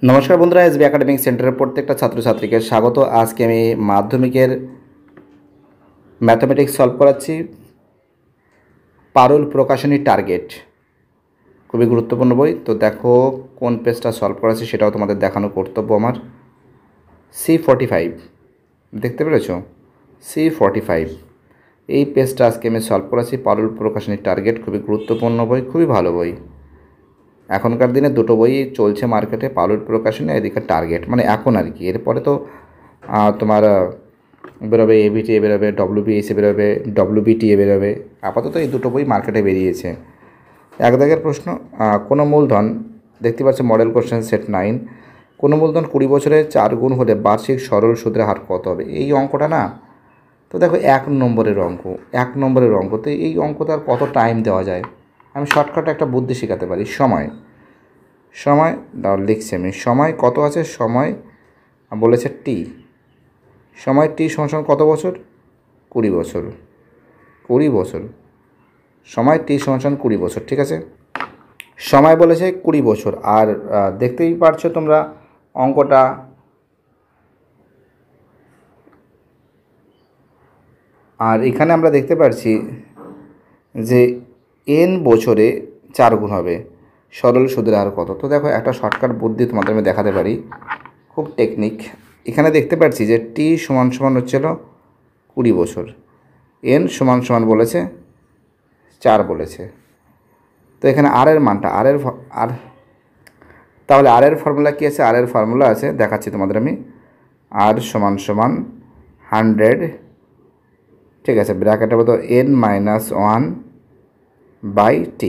নমস্কার বন্ধুরা, SB academic সেন্টারের প্রত্যেকটা ছাত্রছাত্রীকে স্বাগত। আজকে আমি মাধ্যমিকের ম্যাথমেটিক্স সলভ করাচ্ছি। পারুল প্রকাশনী টার্গেট খুবই গুরুত্বপূর্ণ বই। তো দেখো কোন পেজটা সলভ করাচ্ছি সেটাও তোমাদের দেখানো কর্তব্য আমার। C45 দেখতে পেরেছো? C45 এই পেজটা আজকে আমি সলভ করাচ্ছি। পারুল প্রকাশনী টার্গেট খুবই গুরুত্বপূর্ণ বই, খুবই ভালো বই। এখনকার দিনে দুটো বই চলছে মার্কেটে, পারুল প্রকাশনী, এদিকে টার্গেট। মানে এখন আর কি, এরপরে তো তোমার বেরোবে এবিটি, বেরোবে ডব্লিউবিএসি, বেরোবে ডব্লিউবিটিএ বেরোবে। আপাতত এই দুটো বই মার্কেটে বেরিয়েছে। এক দাগের প্রশ্ন, কোনো মূলধন দেখতে পাচ্ছ, মডেল কোশ্চেন সেট 9। কোনো মূলধন 20 বছরে 4 গুণ হলে বার্ষিক সরল সুদের হার কত হবে? এই অঙ্কটা না, তো দেখো 1 নম্বরের অঙ্ক, 1 নম্বরের অঙ্ক। তো এই অঙ্কতে আর কত টাইম দেওয়া যায়? আমি শর্টকাটে একটা বুদ্ধি শেখাতে পারি। সময় দাও, লিখছি আমি। সময় কত আছে? সময় বলেছে টি। সময় টি সমান কত বছর? 20 বছর। 20 বছর। সময় টি সমান 20 বছর, ঠিক আছে। সময় বলেছে 20 বছর। আর দেখতেই পারছো তোমরা অঙ্কটা, আর এখানে আমরা দেখতে পাচ্ছি যে n বছরে 4 গুণ হবে, সরল সুদের হার কত? তো দেখো একটা শর্টকাট বুদ্ধি তোমাদের আমি দেখাতে পারি, খুব টেকনিক। এখানে দেখতে পাচ্ছি যে টি সমান হচ্ছিল 20 বছর, n সমান বলেছে 4 বলেছে। তো এখানে আর এর মানটা, তাহলে আর এর ফর্মুলা কী আছে? আর এর ফর্মুলা আছে, দেখাচ্ছি তোমাদের আমি। আর সমান 100, ঠিক আছে, ব্র্যাকেটের মতো n-1/t।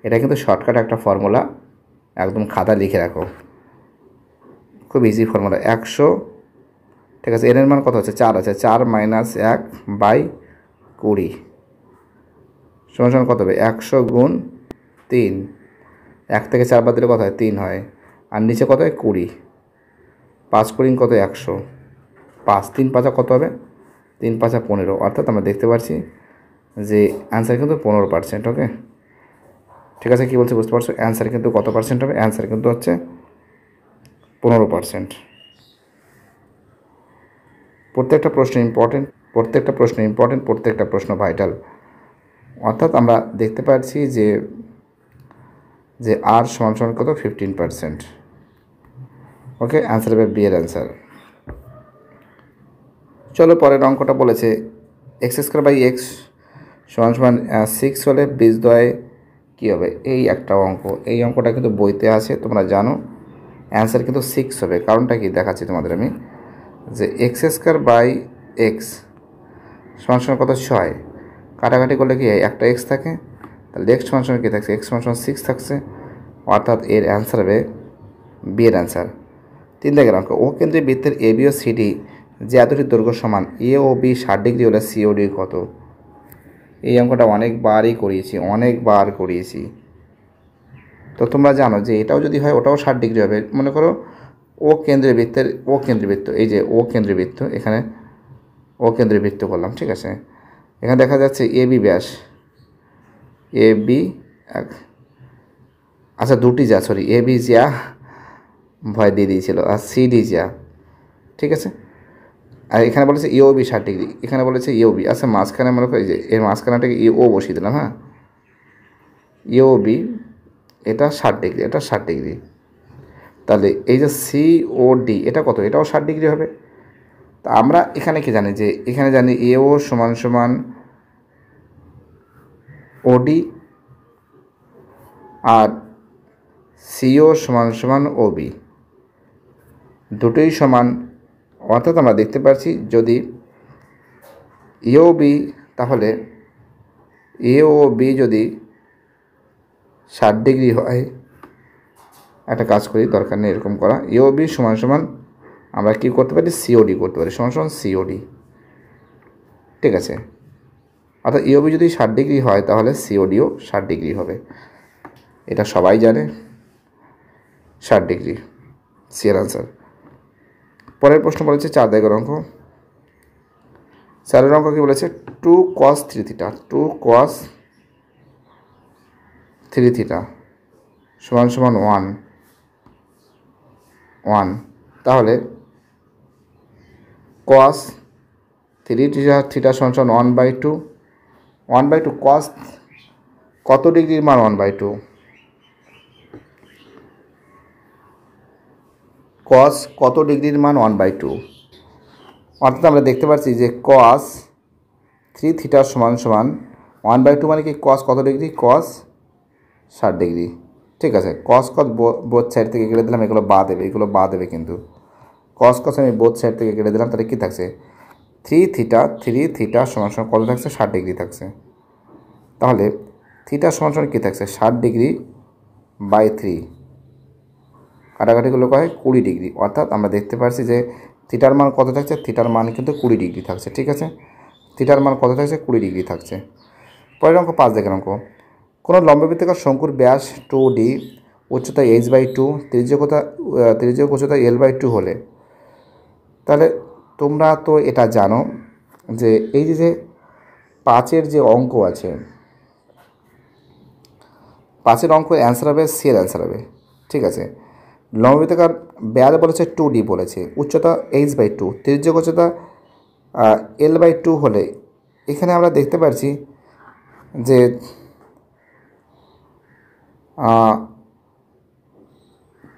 এটা কিন্তু শর্টকাট একটা ফর্মুলা, একদম খাতা লিখে রাখো, খুব ইজি ফর্মুলা। 100, ঠিক আছে, এর মান কত আছে? 4 আছে, 4 - 1/20 সমান কত হবে? 100 গুণ 3। 1 থেকে 4 বাদ দিলে কত হয়? 3 হয়। আর নিচে কত হয়? 20। 5 কুড়ি কত? 100। 5 3 5 কত হবে? 3 5 15। অর্থাৎ আমরা দেখতে পাচ্ছি যে অ্যান্সার কিন্তু 15%। ওকে, ঠিক আছে, কী বলছে বুঝতে পারছো? অ্যান্সার কিন্তু কত পার্সেন্ট হবে? অ্যান্সার কিন্তু হচ্ছে 15%। প্রত্যেকটা প্রশ্ন ইম্পর্টেন্ট, প্রত্যেকটা প্রশ্ন ভাইটাল। অর্থাৎ আমরা দেখতে পাচ্ছি যে আর সমান কত? 15%। ওকে, অ্যান্সার হবে বি এর অ্যান্সার। চলো পরের অঙ্কটা বলেছে x² / x সমান 6 হলে বীজদ্বয় কী হবে? এই একটা অঙ্ক, এই অঙ্কটা কিন্তু বইতে আছে, তোমরা জানো। অ্যান্সার কিন্তু 6 হবে। কারণটা কি দেখাচ্ছি তোমাদের আমি, যে x² / x সমান কত? 6। কাটাকাটি করলে কি হয়? একটা x থাকে, তাহলে x সমান কী থাকছে? x সমান 6 থাকছে। অর্থাৎ এর অ্যান্সার হবে বি এর অ্যান্সার। 3 দাগের অঙ্ক, ও কেন্দ্রীয় বৃত্তের এবি ও সিডি যে এতটি দৈর্ঘ্য সমান, এ ও বি 60 ডিগ্রি হলে সিওডি কত? এই অঙ্কটা অনেকবার করিয়েছি। তো তোমরা জানো যে এটাও যদি হয় ওটাও 60 ডিগ্রি হবে। মনে করো ও কেন্দ্রীয় বৃত্ত, এই যে ও কেন্দ্রীয় বৃত্ত, এখানে ও কেন্দ্রীয় বৃত্ত করলাম, ঠিক আছে। এখানে দেখা যাচ্ছে এবি ব্যাস, এবি আচ্ছা দুটি যা, সরি, এবি যা ভয় দিয়ে দিয়েছিল, আর সিডি যা, ঠিক আছে। আর এখানে বলেছে ইওবি 60 ডিগ্রি, এখানে বলেছে ইওবি। আচ্ছা মাঝখানে মনে করি যে এর মাঝখানেটাকে ইও বসিয়ে দিলাম, হ্যাঁ, ইওবি এটা 60 ডিগ্রি, এটা 60 ডিগ্রি। তাহলে এই যে সিওডি এটা কত? এটাও 60 ডিগ্রি হবে। তা আমরা এখানে কি জানি? যে এখানে জানি এও সমান ওডি, আর সিও সমান ওবি, দুটোই সমান। অর্থাৎ আমরা দেখতে পাচ্ছি যদি এও বি, তাহলে এ ও বি যদি 60 ডিগ্রি হয়, একটা কাজ করি, দরকার নেই এরকম করা, এও বি সমান আমরা কী করতে পারি? সিওডি করতে পারি, সমান সিওডি, ঠিক আছে। অর্থাৎ ইওবি যদি 60 ডিগ্রি হয় তাহলে সিওডিও 60 ডিগ্রি হবে, এটা সবাই জানে। 60 ডিগ্রি সি এর আনসার। পরের প্রশ্ন বলেছে 4 দাগের অঙ্ক। 4 অঙ্ক কি বলেছে? 2 cos 3 থিটা, 2 cos 3 থিটা সমান 1 1, তাহলে cos 3 থিটা সমান 1/2, 1/2 cos কত ডিগ্রির মান 1/2, cos কত ডিগ্রির মান 1/2, অর্থাৎ আমরা দেখতে পাচ্ছি যে cos 3 থিটা সমান 1/2 মানে কি cos কত ডিগ্রি, cos 60 ডিগ্রি। ঠিক আছে, cos বোথ সাইড থেকে কেটে দিলাম, এগুলো বাদ দেবে কিন্তু cos আমি বোথ সাইড থেকে কেটে দিলাম, তাহলে কী থাকছে 3 থিটা সমান কত থাকছে 60 ডিগ্রি থাকছে। তাহলে থিটা সমান কী থাকছে 60 ডিগ্রি বাই 3, কাটাকাটিগুলো কয় 20 ডিগ্রি, অর্থাৎ আমরা দেখতে পাচ্ছি যে থিটার মান কত থাকছে, থিটার মান কিন্তু 20 ডিগ্রি থাকছে। ঠিক আছে, থিটার মান কত থাকছে 20 ডিগ্রি থাকছে। পরের অঙ্ক 5 দেখেন অঙ্ক, কোনো লম্ববৃত্তাকার শঙ্কুর ব্যাস 2D, উচ্চতা h/2, ত্রিজ্যক উচ্চতা l/2 হলে, তাহলে তোমরা তো এটা জানো যে এই যে 5-এর যে অঙ্ক আছে, 5-এর অঙ্ক অ্যান্সার হবে সি এর অ্যান্সার হবে। ঠিক আছে, লম্ববৃত্তাকার ব্যাস বলেছে 2D বলেছে, উচ্চতা h/2, ত্রিজ্যক উচ্চতা l/2 হলে, এখানে আমরা দেখতে পাচ্ছি যে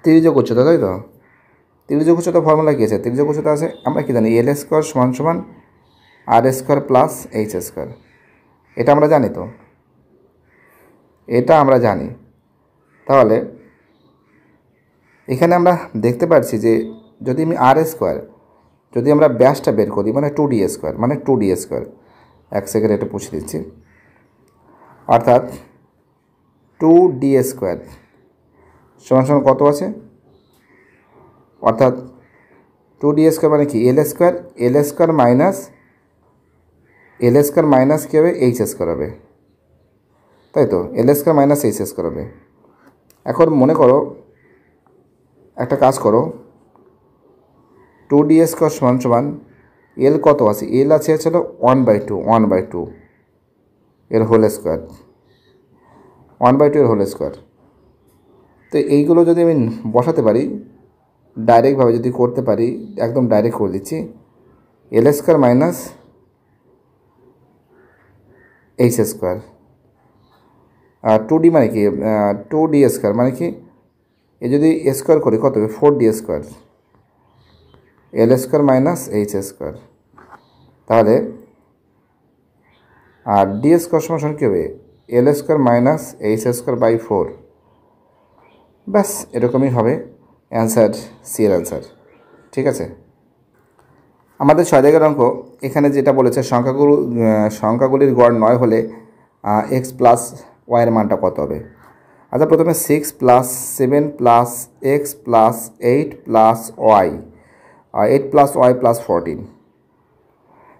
ত্রিজ্যক উচ্চতা, তাই তো ত্রিজ্যক উচ্চতা ফর্মুলা কী আছে, ত্রিজ্যক উচ্চতা আছে আমরা কী জানি l² সমান r² প্লাস h², এটা আমরা জানি তো, এটা আমরা জানি। তাহলে এখানে আমরা দেখতে পাচ্ছি যে যদি আমি r², যদি আমরা ব্যাসটা বের করি মানে 2d², এক সেকেন্ড এটা পুষে দিচ্ছি, অর্থাৎ 2d² সমান কত আছে, অর্থাৎ 2d² মানে কি l² মাইনাস কী হবে h² হবে, তাই তো l² মাইনাস h² হবে। এখন মনে করো একটা কাজ করো, 2d² সমান l কত আছে, l আছে হলো 1/2 এর হোল স্কোয়ার, 1/2 এর হোল স্কোয়ার। তো এইগুলো যদি আমি বসাতে পারি ডাইরেক্টভাবে, যদি করতে পারি, একদম ডাইরেক্ট করে দিচ্ছি, l² মাইনাস h², আর 2d মানে কি 2d² মানে কি, এ যদি স্কোয়ার করি কত হবে 4d², l² মাইনাস h², তাহলে আর d² সমান কী হবে l² মাইনাস h²/4, ব্যাস এরকমই হবে অ্যান্সার, সি এর অ্যান্সার। ঠিক আছে, আমাদের 6 দাগের অঙ্ক, এখানে যেটা বলেছে সংখ্যাগুলির গড় 9 হলে x প্লাস ওয়াইয়ের মানটা কত হবে। আচ্ছা, প্রথমে 6 plus 7 plus x plus 8 plus y, 8 plus y plus 14,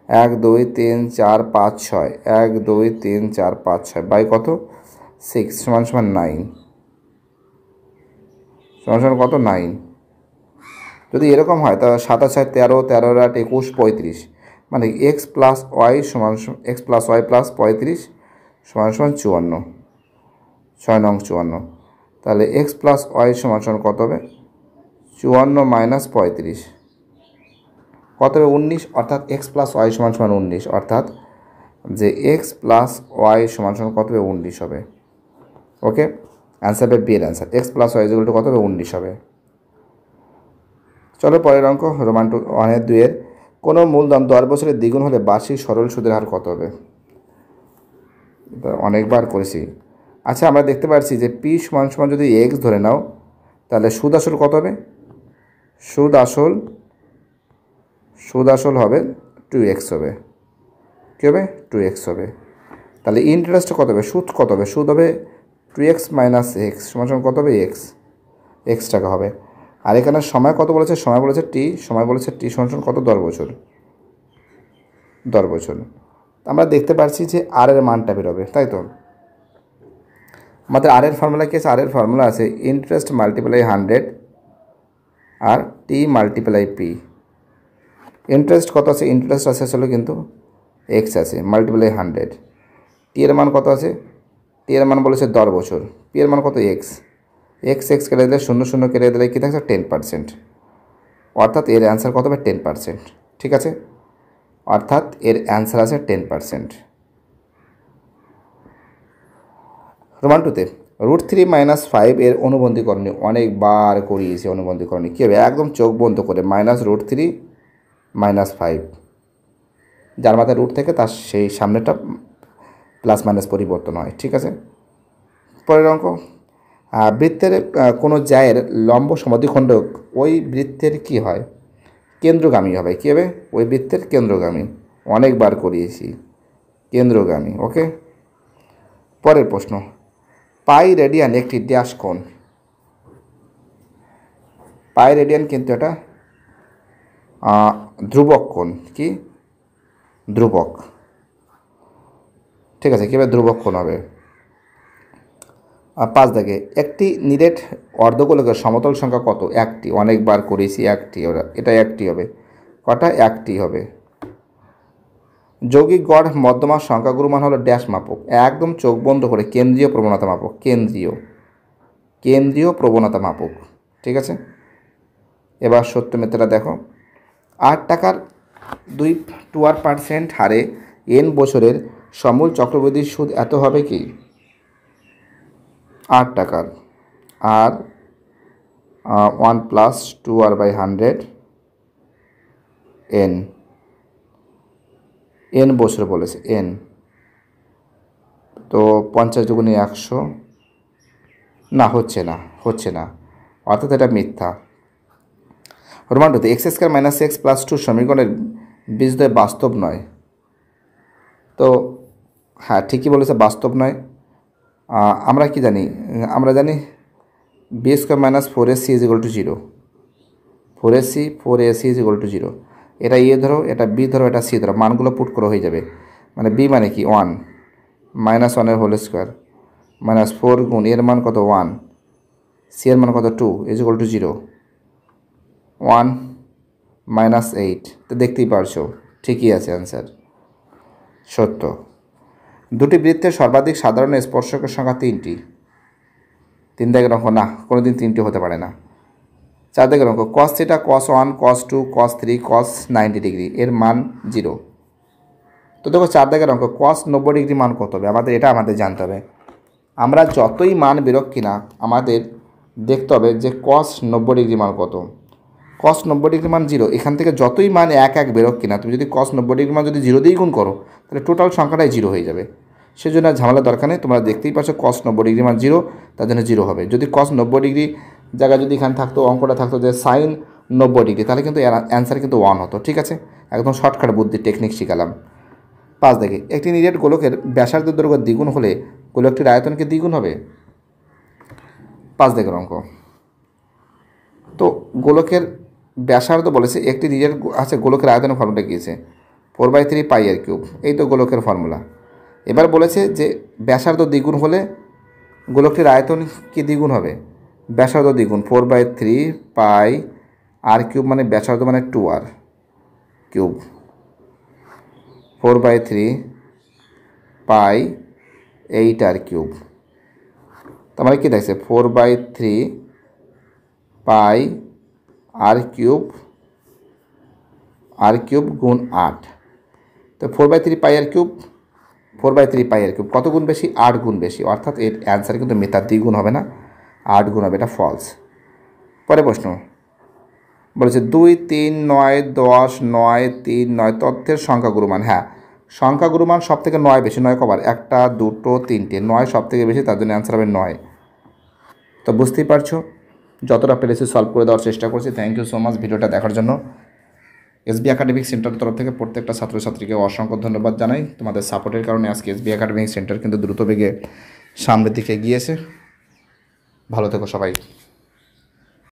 1 2 3 4 5 6, 1 2 3 4 5 6 by কত 6 সমান 9, সমান কত 9। যদি এরকম হয় তাহলে 7 7 13, 13 8 21 35, মানে এক্স প্লাস ওয়াই প্লাস 35 সমান 54, 6 নং 54, তাহলে এক্স প্লাস ওয়াই সমান কত হবে 54 মাইনাস 35 কত হবে 19, অর্থাৎ এক্স প্লাস ওয়াই সমান 19, অর্থাৎ যে এক্স প্লাস ওয়াই সমান কত হবে 19 হবে। ওকে, অ্যান্সার হবে বি এর answer, x plus y equal to কত হবে 19 হবে। চলো পরের অঙ্ক, রোমান 1-2 কোনো মূলধন 10 বছরের দ্বিগুণ হলে বার্ষিক সরল সুদের হার কত হবে। অনেকবার করেছি। আচ্ছা, আমরা দেখতে পাচ্ছি যে পি সমান যদি এক্স ধরে নাও, তাহলে সুদ আসল কত হবে, সুদ আসল হবে 2x হবে, কী হবে 2x হবে। তাহলে ইন্টারেস্ট কত হবে, সুদ কত হবে, সুদ হবে 2x মাইনাস এক্স সমান কত হবে এক্স টাকা হবে। আর এখানে সময় কত বলেছে, সময় বলেছে টি সমান কত 10 বছর, 10 বছর। আমরা দেখতে পাচ্ছি যে আর এর মানটা বেরোবে, তাই তো। আমাদের আর এর ফর্মুলা কি আছে, আর এর ফর্মুলা আছে ইন্টারেস্ট মাল্টিপ্লাই 100 আর টি মাল্টিপ্লাই পি। ইন্টারেস্ট কত আছে, ইন্টারেস্ট আছে আসলে কিন্তু এক্স আছে মাল্টিপ্লাই 100, টি এর মান কত আছে, টি এর মান বলেছে 10 বছর, পি এর মান কত এক্স কেটে দিলে 0 0 কেটে দিলে কী থাকছে 10%, অর্থাৎ এর অ্যান্সার কত হবে 10%, ঠিক আছে, অর্থাৎ এর অ্যান্সার আছে 10%। রোমান টুতে √3 - 5 এর অনুবন্ধীকরণে অনেকবার করিয়েছি। অনুবন্ধীকরণে কী হবে, একদম চোখ বন্ধ করে -√3 - 5, যার মাথায় রুট থেকে তার সেই সামনেটা প্লাস মাইনাস পরিবর্তন হয়, ঠিক আছে। পরের অঙ্ক, বৃত্তের কোনো জায়ের লম্ব সমদ্বিখণ্ডক ওই বৃত্তের কী হয়, কেন্দ্রগামী হবে। কী হবে, ওই বৃত্তের কেন্দ্রগামী। অনেকবার করিয়েছি, কেন্দ্রগামী। ওকে, পরের প্রশ্ন, পাই রেডিয়ান একটি ড্যাশ কোণ। পাই রেডিয়ান কিন্তু এটা ধ্রুবক কোণ। কি ধ্রুবক, ঠিক আছে, কীভাবে ধ্রুবক কোণ হবে। 5 দাগে, একটি নিরেট অর্ধগোলকের সমতল সংখ্যা কত, একটি। অনেকবার করেছি, একটি। এটা একটি হবে। কটা, একটি হবে। যৌগিক গড় মধ্যমার সংখ্যাগুরুমান হলো ড্যাশ মাপক। একদম চোখ বন্ধ করে কেন্দ্রীয় প্রবণতা মাপক। কেন্দ্রীয় প্রবণতা মাপক, ঠিক আছে। এবার সত্য মিথ্যাটা দেখো। 8 টাকার 2% হারে n বছরের সমূল চক্রবৃদ্ধির সুদ এত হবে কি, 8 টাকার আর 1 + 2r/100 n বছর বলেছে, n তো 50 × 100 না, হচ্ছে না, অর্থাৎ এটা মিথ্যা। রোমান টুতে x² - x + 2 সমীকরণের বীজদ্বয় বাস্তব নয়। তো হ্যাঁ, ঠিকই বলেছে, বাস্তব নয়। আমরা কি জানি, আমরা জানি b² - 4ac = 0, 4ac = 0। এটা এ ধরো, এটা বি ধরো, এটা সি ধরো, মানগুলো পুট করে হয়ে যাবে। মানে বি মানে কি 1 -1 হোল স্কোয়ার -4 গুণ এর মান কত 1, সি এর মান কত 2 = 0, 1 - 8। তো দেখতেই পারছো, ঠিকই আছে অ্যান্সার, সত্য। দুটি বৃত্তের সর্বাধিক সাধারণ স্পর্শকের সংখ্যা 3টি। 3 দাগের অঙ্ক, না, কোনো দিন 3টি হতে পারে না। 4 দাগের অঙ্ক, cos θ, cos 1, cos 2, cos 3, cos 90 degree এর মান 0। তো দেখো 4 দাগের অঙ্ক, cos 90 ডিগ্রি মান কত হবে, আমাদের জানতে হবে। আমরা যতই মান বেরোক কিনা আমাদের দেখতে হবে যে cos 90 ডিগ্রি মান কত। cos 90 ডিগ্রি মান 0। এখান থেকে যতই মান 1 বেরোক কিনা, তুমি যদি cos 90 ডিগ্রি মান যদি 0 দিয়েই গুণ করো, তাহলে টোটাল সংখ্যাটাই 0 হয়ে যাবে। সেজন্য ঝামেলা দরকার নেই, তোমরা দেখতেই পাচ্ছ cos 90 ডিগ্রি মান 0, তার জন্য 0 হবে। যদি cos 90 ডিগ্রি জায়গায় যদি এখানে থাকতো, অঙ্কটা থাকতো যে sin 90 ডিগ্রি, তাহলে কিন্তু অ্যান্সার কিন্তু 1 হতো, ঠিক আছে। একদম শর্টকাট বুদ্ধি টেকনিক শিখালাম। 5 দেখে, একটি নিরেট গোলকের ব্যাসার্ধ দৈর্ঘ্য দ্বিগুণ হলে গোলকটির আয়তনকে দ্বিগুণ হবে। 5 দেখের অঙ্ক, তো গোলকের ব্যাসার্ধ বলেছে, একটি নিরেট আছে, গোলকের আয়তনের ফর্মুলা কী আছে, 4/3 πr3। এই তো গোলকের ফর্মুলা। এবার বলেছে যে ব্যাসার্ধ দ্বিগুণ হলে গোলকটির আয়তন কি দ্বিগুণ হবে, ব্যাসার্ধ দ্বিগুণ 4/3 πr3 মানে ব্যাসার্ধ মানে 2r3, 4/3 π8r3। তার মানে কী দেখছে, 4/3 πr3 গুণ 8। তো 4/3 πr3 কত গুণ বেশি, 8 গুণ বেশি, অর্থাৎ এর অ্যান্সার কিন্তু মিথ্যা, দ্বিগুণ হবে না, 8 গুণ হবে, এটা ফলস। পরে প্রশ্ন বলেছে 2, 3, 9, 10, 9, 3, 9 তথ্যের সংখ্যাগুরু মান। হ্যাঁ, সংখ্যাগুরু মান সব থেকে 9 বেশি। 9 কবার, 1, 2, 3, 9 সব থেকে বেশি, তার জন্য অ্যান্সার হবে 9। তো বুঝতেই পারছো, যতটা পেরেছি সলভ করে দেওয়ার চেষ্টা করছি। থ্যাংক ইউ সো মাচ ভিডিওটা দেখার জন্য। এসবি একাডেমিক সেন্টারের তরফ থেকে প্রত্যেকটা ছাত্রছাত্রীকে অসংখ্য ধন্যবাদ জানাই। তোমাদের সাপোর্টের কারণে আজকে এসবি একাডেমিক সেন্টার কিন্তু দ্রুত বেগে সামনের দিকে এগিয়েছে। ভালো থেকো সবাই।